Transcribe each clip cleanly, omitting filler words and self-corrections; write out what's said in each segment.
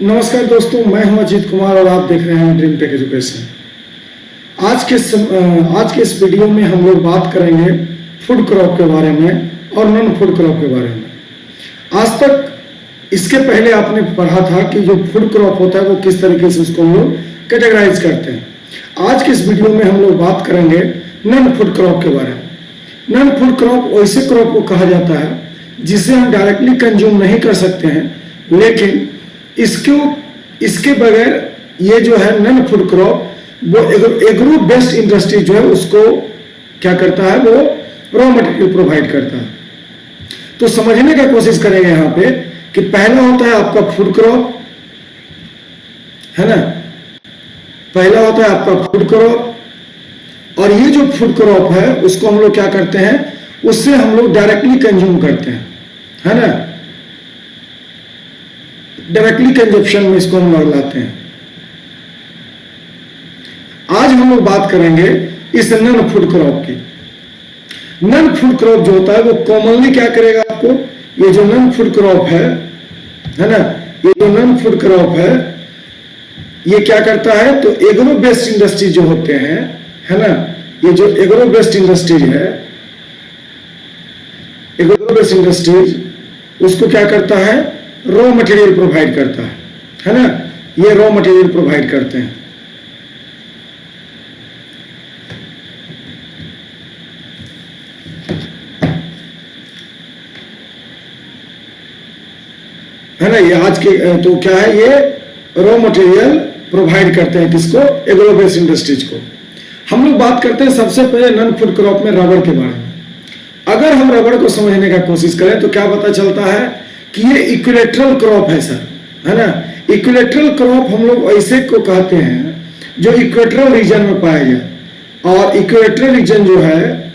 नमस्कार दोस्तों, मैं हूं अजीत कुमार और आप देख रहे हैं ड्रीम टेक एजुकेशन। आज के इस वीडियो में हम लोग बात करेंगे फूड क्रॉप के बारे में और नॉन फूड क्रॉप के बारे में। आज तक इसके पहले आपने पढ़ा था कि जो फूड क्रॉप होता है वो किस तरीके से उसको हम लोग कैटेगराइज करते हैं। आज के इस वीडियो में हम लोग बात करेंगे नॉन फूड क्रॉप के बारे में। नॉन फूड क्रॉप वैसे क्रॉप को कहा जाता है जिसे हम डायरेक्टली कंज्यूम नहीं कर सकते हैं, लेकिन इसके बगैर ये जो है नॉन फूड क्रॉप वो एग्रो बेस्ड इंडस्ट्री जो है उसको क्या करता है, वो रॉ मटेरियल प्रोवाइड करता है। तो समझने का कोशिश करेंगे यहाँ पे कि पहला होता है आपका फूड क्रॉप, है ना। पहला होता है आपका फूड क्रॉप, और ये जो फूड क्रॉप है उसको हम लोग क्या करते हैं, उससे हम लोग डायरेक्टली कंज्यूम करते हैं, है ना। डायरेक्टली कंजप्शन में इसको हम लोग लाते हैं। आज हम लोग बात करेंगे इस नॉन फूड क्रॉप की। नॉन फूड क्रॉप जो होता है वो कॉमनली क्या करेगा आपको, ये जो नॉन फूड क्रॉप है ना, ये जो नॉन फूड क्रॉप है ये क्या करता है, तो एग्रो बेस्ड इंडस्ट्री जो होते हैं, है ना, ये जो एग्रो बेस्ड इंडस्ट्रीज है, एग्रो बेस्ड इंडस्ट्रीज उसको क्या करता है, रॉ मटेरियल प्रोवाइड करता है ना। ये रॉ मटेरियल प्रोवाइड करते हैं। है ना, ये आज के तो क्या है, ये रॉ मटेरियल प्रोवाइड करते हैं किसको, एग्रो बेस्ड इंडस्ट्रीज को। हम लोग बात करते हैं सबसे पहले नॉन फूड क्रॉप में रबर के बारे में। अगर हम रबर को समझने का कोशिश करें तो क्या पता चलता है कि ये इक्विलेटरल क्रॉप है सर, है ना। इक्विलेटरल क्रॉप हम लोग ऐसे को कहते हैं जो इक्वेटरल रीजन में पाया जाए, और इक्वेटरल रीजन जो है,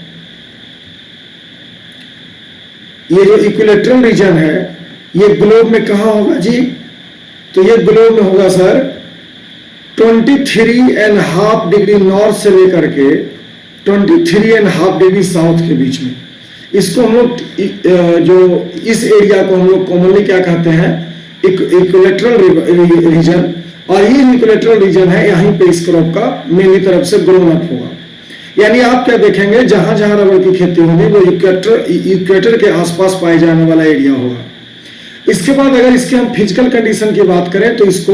ये जो इक्विलेटरल रीजन है ये ग्लोब में कहाँ होगा जी, तो ये ग्लोब में होगा सर 23.5 डिग्री नॉर्थ से लेकर के 23.5 डिग्री साउथ के बीच में। इसको हम लोग जो इस एरिया को हम लोग कॉमनली क्या कहते हैं, इक्विलेटरल रीजन, और ये इक्विलेटरल रीजन है, यहीं पे इस क्रॉप का मेनली तरफ से ग्रोन अप होगा। यानी आप क्या देखेंगे, जहां जहां रबर की खेती होगी वो इक्वेटर के आसपास पाए जाने वाला एरिया होगा। इसके बाद अगर इसके हम फिजिकल कंडीशन की बात करें तो इसको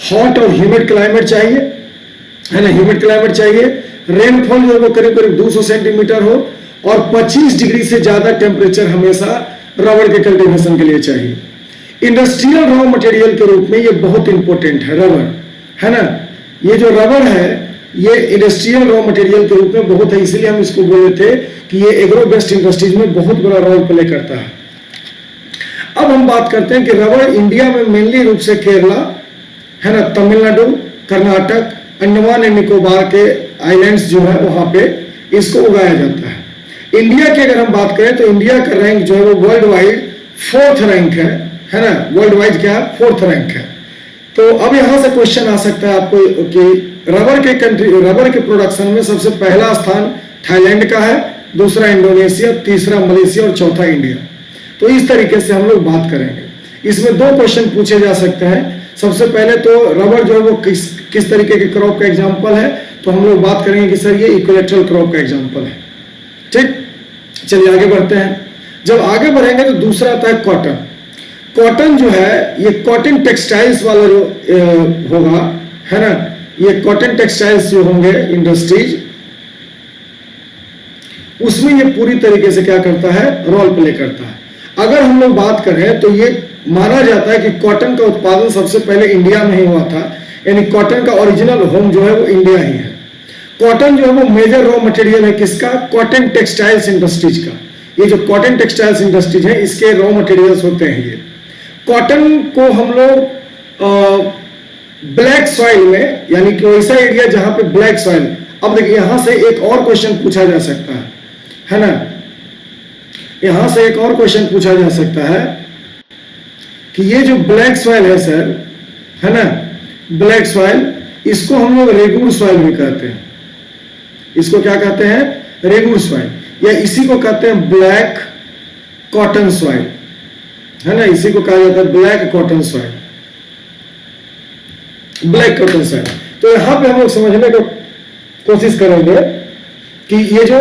हॉट और ह्यूमिड क्लाइमेट चाहिए, है ना, ह्यूमिड क्लाइमेट चाहिए। रेनफॉल जो है वो करीब करीब 200 सेंटीमीटर हो, और 25 डिग्री से ज्यादा टेम्परेचर हमेशा रबर के कल्टीवेशन के लिए चाहिए। इंडस्ट्रियल रॉ मटेरियल के रूप में ये बहुत इंपॉर्टेंट है रबर, है ना। ये जो रबर है ये इंडस्ट्रियल रॉ मटेरियल के रूप में बहुत है, इसलिए हम इसको बोले थे कि ये एग्रो बेस्ड इंडस्ट्रीज में बहुत बड़ा रोल प्ले करता है। अब हम बात करते हैं कि रबर इंडिया में मेनली रूप से केरला, है ना, तमिलनाडु, कर्नाटक, अंडमान एंड निकोबार के आइलैंड्स जो है वहां पे इसको उगाया जाता है। इंडिया की अगर हम बात करें तो इंडिया का रैंक जो है वो वर्ल्ड वाइड 4th रैंक है ना, वर्ल्ड वाइड क्या है, 4th रैंक है। तो अब यहां से क्वेश्चन आ सकता है आपको कि रबर के प्रोडक्शन में सबसे पहला स्थान थाईलैंड का है, दूसरा इंडोनेशिया, तीसरा मलेशिया और चौथा इंडिया। तो इस तरीके से हम लोग बात करेंगे। इसमें 2 क्वेश्चन पूछे जा सकते हैं। सबसे पहले तो रबर जो है वो किस तरीके के क्रॉप का एग्जाम्पल है, तो हम लोग बात करेंगे कि सर ये इक्विलेटरल क्रॉप का एग्जाम्पल है। ठीक, चलिए आगे बढ़ते हैं। जब आगे बढ़ेंगे तो दूसरा आता है कॉटन। कॉटन जो है ये कॉटन टेक्सटाइल्स वाला जो होगा, है ना, ये कॉटन टेक्सटाइल्स जो होंगे इंडस्ट्रीज, उसमें ये पूरी तरीके से क्या करता है, रोल प्ले करता है। अगर हम लोग बात करें तो ये माना जाता है कि कॉटन का उत्पादन सबसे पहले इंडिया में ही हुआ था, यानी कॉटन का ओरिजिनल होम जो है वो इंडिया ही है। कॉटन जो है वो मेजर रॉ मटेरियल है किसका, कॉटन टेक्सटाइल्स इंडस्ट्रीज का। ये जो कॉटन टेक्सटाइल्स इंडस्ट्रीज है इसके रॉ मटेरियल्स होते हैं ये। कॉटन को हम लोग ब्लैक सॉइल में, यानी कि वैसा एरिया जहां पे ब्लैक सॉइल, अब देखिए यहां से एक और क्वेश्चन पूछा जा सकता है ना, यहां से एक और क्वेश्चन पूछा जा सकता है कि ये जो ब्लैक सॉइल है सर, है ना, ब्लैक सॉइल, इसको हम लोग रेगुर सॉइल भी कहते हैं। इसको क्या कहते हैं, रेगुर सॉइल, या इसी को कहते हैं ब्लैक कॉटन सॉइल, है ना, इसी को कहा जाता है black cotton soil. Black cotton side. तो यहां पे हम लोग समझने को कोशिश करेंगे कि ये जो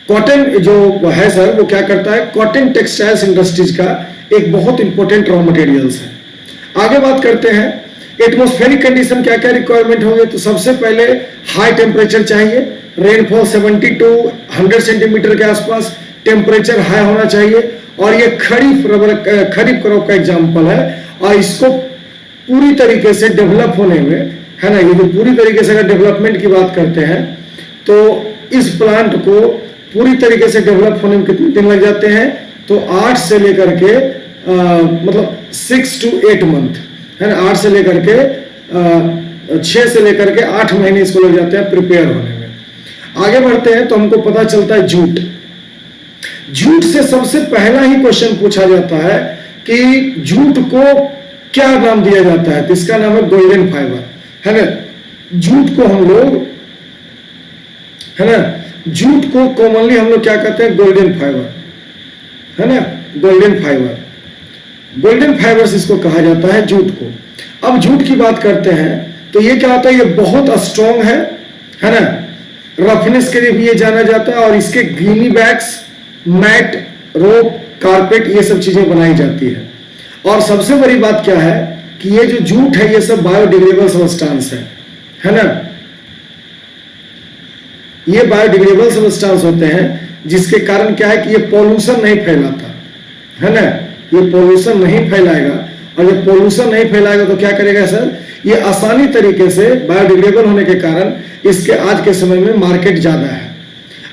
कॉटन जो है सर, वो क्या करता है, कॉटन टेक्सटाइल्स इंडस्ट्रीज का एक बहुत इंपॉर्टेंट रॉ मटेरियल्स है। आगे बात करते हैं एटमॉस्फेरिक कंडीशन क्या क्या रिक्वायरमेंट होंगे। तो सबसे पहले हाई टेम्परेचर चाहिए, रेनफॉल 70 to 100 सेंटीमीटर के आसपास टेम्परेचर हाई होना चाहिए। और ये खरीफ क्रॉप का एग्जाम्पल है, और इसको पूरी तरीके से डेवलप होने में, है ना, ये जो पूरी तरीके से अगर डेवलपमेंट की बात करते हैं तो इस प्लांट को पूरी तरीके से डेवलप होने में कितने दिन लग जाते हैं, तो 8 से लेकर के मतलब 6 to 8 मंथ, है ना, 8 से लेकर के 6 से लेकर के 8 महीने इसको लग जाते हैं प्रिपेयर होने में। आगे बढ़ते हैं तो हमको पता चलता है जूट। जूट से सबसे पहला ही क्वेश्चन पूछा जाता है कि जूट को क्या नाम दिया जाता है, तो इसका नाम है गोल्डन फाइबर, है ना। जूट को हम लोग, है ना, जूट को कॉमनली हम लोग क्या कहते हैं, गोल्डन फाइबर, है ना, गोल्डन फाइबर, गोल्डन फाइबर से इसको कहा जाता है जूट को। अब जूट की बात करते हैं तो ये क्या होता है, ये बहुत स्ट्रॉन्ग है ना, रफनेस के लिए भी ये जाना जाता है, और इसके ग्रीनी बैग्स, मैट, रोप, कारपेट, ये सब चीजें बनाई जाती है। और सबसे बड़ी बात क्या है कि ये जो जूट है ये सब बायोडिग्रेडेबल सब्सटेंस है ना, ये बायोडिग्रेडेबल सब्सटेंस होते हैं, जिसके कारण क्या है कि ये पॉल्यूशन नहीं फैलाता, है ना, ये पॉल्यूशन नहीं फैलाएगा। और जब पॉल्यूशन नहीं फैलाएगा तो क्या करेगा सर, ये आसानी तरीके से बायोडिग्रेडेबल होने के कारण इसके आज के समय में मार्केट ज्यादा है।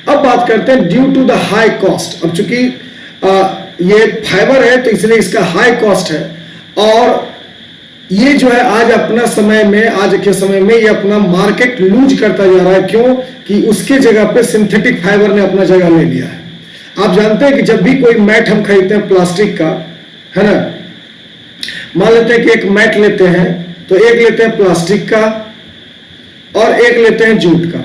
अब बात करते हैं due to the high cost. अब चूंकि ये फाइबर है तो इसलिए इसका हाई कॉस्ट है, और ये जो है आज अपना समय में, आज के समय में ये अपना मार्केट लूज करता जा रहा है। क्यों कि उसके जगह पे सिंथेटिक फाइबर ने अपना जगह ले लिया है। आप जानते हैं कि जब भी कोई मैट हम खरीदते हैं प्लास्टिक का, है ना, मान लेते हैं कि एक मैट लेते हैं तो एक लेते हैं प्लास्टिक का और एक लेते हैं जूट का।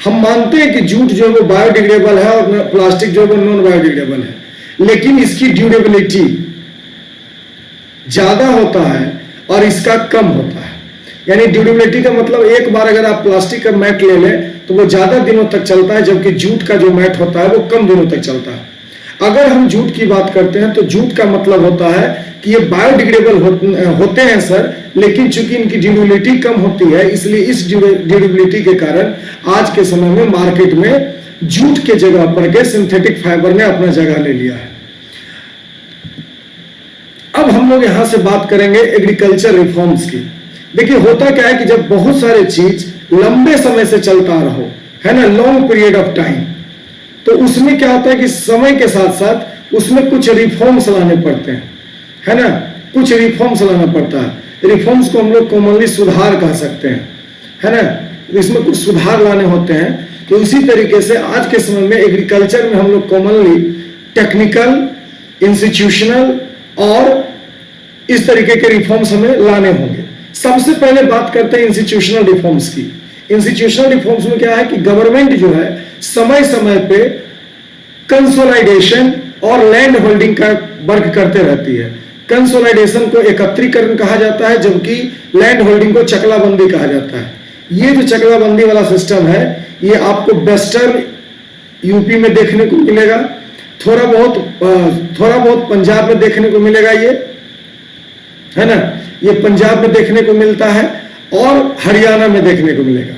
हम मानते हैं कि जूट जो है वो बायोडिग्रेडेबल है और प्लास्टिक जो है वो नॉन बायोडिग्रेडेबल है, लेकिन इसकी ड्यूरेबिलिटी ज्यादा होता है और इसका कम होता है। यानी ड्यूरेबिलिटी का मतलब एक बार अगर आप प्लास्टिक का मैट ले लें तो वो ज्यादा दिनों तक चलता है, जबकि जूट का जो मैट होता है वो कम दिनों तक चलता है। अगर हम जूट की बात करते हैं तो जूट का मतलब होता है कि ये बायोडिग्रेडेबल होते हैं सर, लेकिन चूंकि इनकी ड्यूरेबिलिटी कम होती है, इसलिए इस ड्यूरेबिलिटी के कारण आज के समय में मार्केट में जूट के जगह पर के सिंथेटिक फाइबर ने अपना जगह ले लिया है। अब हम लोग यहां से बात करेंगे एग्रीकल्चर रिफॉर्म्स की। देखिए होता क्या है कि जब बहुत सारे चीज लंबे समय से चलता रहो, है ना, लॉन्ग पीरियड ऑफ टाइम, तो उसमें क्या होता है कि समय के साथ साथ उसमें कुछ रिफॉर्म्स लाने पड़ते हैं, है ना, कुछ रिफॉर्म्स लाना पड़ता है। रिफॉर्म्स को हम लोग कॉमनली सुधार कह सकते हैं, है ना, इसमें कुछ सुधार लाने होते हैं। तो इसी तरीके से आज के समय में एग्रीकल्चर में हम लोग कॉमनली टेक्निकल, इंस्टीट्यूशनल और इस तरीके के रिफॉर्म्स हमें लाने होंगे। सबसे पहले बात करते हैं इंस्टीट्यूशनल रिफॉर्म्स की। इंस्टीट्यूशनल रिफॉर्म्स में क्या है कि गवर्नमेंट जो है समय समय पे कंसोलिडेशन और लैंड होल्डिंग का वर्क करते रहती है। कंसोलिडेशन को एकत्रीकरण कहा जाता है, जबकि लैंड होल्डिंग को चकलाबंदी कहा जाता है। ये जो चकलाबंदी वाला सिस्टम है ये आपको वेस्टर्न यूपी में देखने को मिलेगा, थोड़ा बहुत पंजाब में देखने को मिलेगा, ये है ना, ये पंजाब में देखने को मिलता है और हरियाणा में देखने को मिलेगा,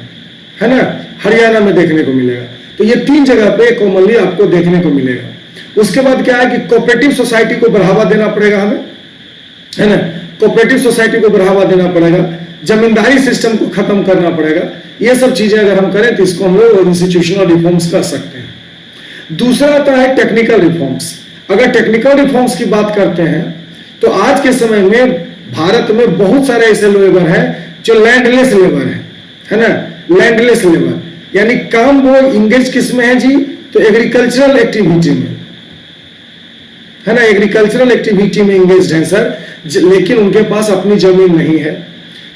है ना, हरियाणा में देखने को मिलेगा। तो ये 3 जगह पे कॉमनली आपको देखने को मिलेगा। उसके बाद क्या है कि कोऑपरेटिव सोसाइटी को बढ़ावा देना पड़ेगा हमें, है ना, कोऑपरेटिव सोसाइटी को बढ़ावा देना पड़ेगा, जमींदारी सिस्टम को खत्म करना पड़ेगा। ये सब चीजें अगर हम करें तो इसको हम लोग इंस्टीट्यूशनल रिफॉर्म्स कर सकते हैं। दूसरा आता है टेक्निकल रिफॉर्म्स। अगर टेक्निकल रिफॉर्म्स की बात करते हैं तो आज के समय में भारत में बहुत सारे ऐसे लेबर हैं जो लैंडलेस लेबर है ना, लैंडलेस लेबर, यानी काम वो इंगेज किस में है जी, तो एग्रीकल्चरल एक्टिविटी में, है ना, एग्रीकल्चरल एक्टिविटी में इंगेज है सर, लेकिन उनके पास अपनी जमीन नहीं है।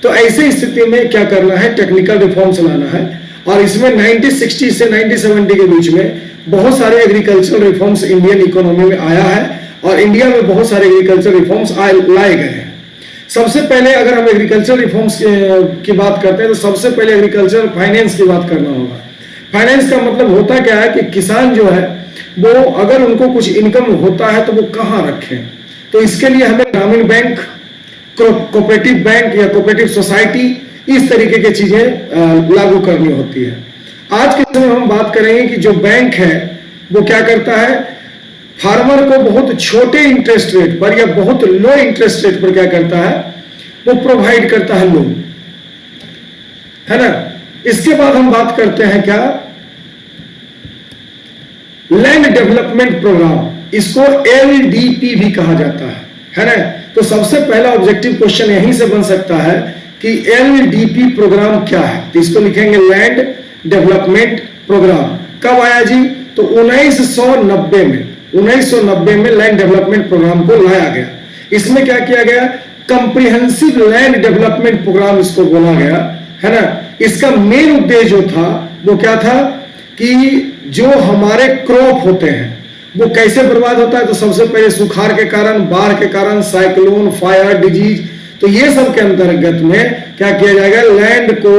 तो ऐसे स्थिति में क्या करना है, टेक्निकल रिफॉर्म्स लाना है। और इसमें 1960 से 1970 के बीच में बहुत सारे एग्रीकल्चरल रिफॉर्म्स इंडियन इकोनॉमी में आया है और इंडिया में बहुत सारे एग्रीकल्चर रिफॉर्म्स लाए गए हैं। सबसे पहले अगर हम एग्रीकल्चर रिफॉर्म्स की बात करते हैं तो सबसे पहले एग्रीकल्चर फाइनेंस की बात करना होगा। फाइनेंस का मतलब होता क्या है कि किसान जो है वो अगर उनको कुछ इनकम होता है तो वो कहाँ रखें, तो इसके लिए हमें ग्रामीण बैंक, कोऑपरेटिव बैंक या कोऑपरेटिव सोसाइटी, इस तरीके की चीजें लागू करनी होती है। आज के समय हम बात करेंगे कि जो बैंक है वो क्या करता है, फार्मर को बहुत छोटे इंटरेस्ट रेट पर या बहुत लो इंटरेस्ट रेट पर क्या करता है, वो प्रोवाइड करता है लोन, है ना। इसके बाद हम बात करते हैं क्या, लैंड डेवलपमेंट प्रोग्राम, इसको एलडीपी भी कहा जाता है ना। तो सबसे पहला ऑब्जेक्टिव क्वेश्चन यहीं से बन सकता है कि एलडीपी प्रोग्राम क्या है, तो इसको लिखेंगे लैंड डेवलपमेंट प्रोग्राम। कब आया जी, तो 1990 में लैंड डेवलपमेंट प्रोग्राम को लाया गया। इसमें क्या किया गया, कंप्रिहेंसिव लैंड डेवलपमेंट प्रोग्राम इसको बोला गया, है ना। इसका मेन उद्देश्य जो था वो क्या था कि जो हमारे क्रॉप होते हैं वो कैसे बर्बाद होता है, तो सबसे पहले सुखाड़ के कारण, बाढ़ के कारण, साइक्लोन, फायर, डिजीज, तो ये सब के अंतर्गत में क्या किया जाएगा, लैंड को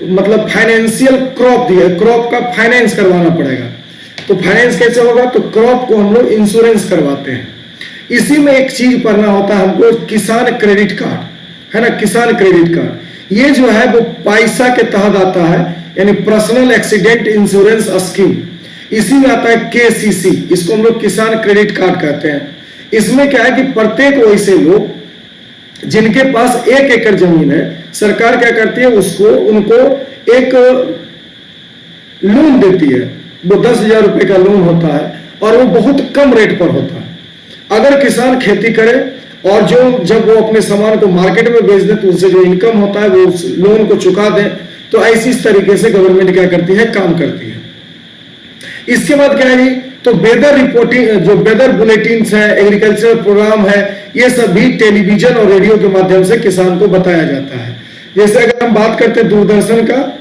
मतलब फाइनेंशियल क्रॉप दिया, क्रॉप का फाइनेंस करवाना पड़ेगा। तो फाइनेंस कैसे होगा, तो क्रॉप को हम लोग इंश्योरेंस करवाते हैं। इसी में एक चीज पढ़ना होता है हमको, किसान क्रेडिट कार्ड, है ना, किसान क्रेडिट कार्ड। ये जो है वो पैसा के तहत आता है, यानी पर्सनल एक्सीडेंट इंश्योरेंस स्कीम। इसी में आता है केसीसी, इसको हम लोग किसान क्रेडिट कार्ड कहते हैं। इसमें क्या है कि प्रत्येक वैसे लोग जिनके पास 1 एकड़ जमीन है, सरकार क्या करती है, उसको उनको एक लोन देती है। वो 10,000 रुपए का लोन होता है और वो बहुत कम रेट पर होता है। अगर किसान खेती करे और जो जब वो अपने सामान को मार्केट में बेच दे तो उनसे जो इनकम होता है वो उस लोन को चुका दे। तो ऐसी इस तरीके से गवर्नमेंट क्या करती है, काम करती है। इसके बाद क्या है जी, तो वेदर रिपोर्टिंग, जो वेदर बुलेटिन है, एग्रीकल्चर प्रोग्राम है, ये सब भी टेलीविजन और रेडियो के माध्यम से किसान को बताया जाता है। जैसे अगर हम बात करते हैं दूरदर्शन का,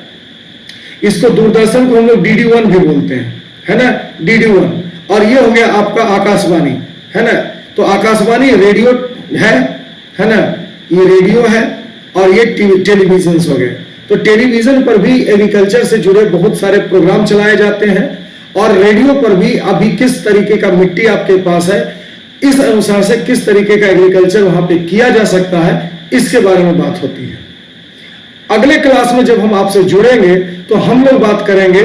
इसको दूरदर्शन को हम लोग DD1 भी बोलते हैं, है ना, DD1। और ये हो गया आपका आकाशवाणी, है ना। तो आकाशवाणी रेडियो है ना, ये रेडियो है और ये टेलीविजन हो गए। तो टेलीविजन पर भी एग्रीकल्चर से जुड़े बहुत सारे प्रोग्राम चलाए जाते हैं और रेडियो पर भी अभी किस तरीके का मिट्टी आपके पास है, इस अनुसार से किस तरीके का एग्रीकल्चर वहां पे किया जा सकता है, इसके बारे में बात होती है। अगले क्लास में जब हम आपसे जुड़ेंगे तो हम लोग बात करेंगे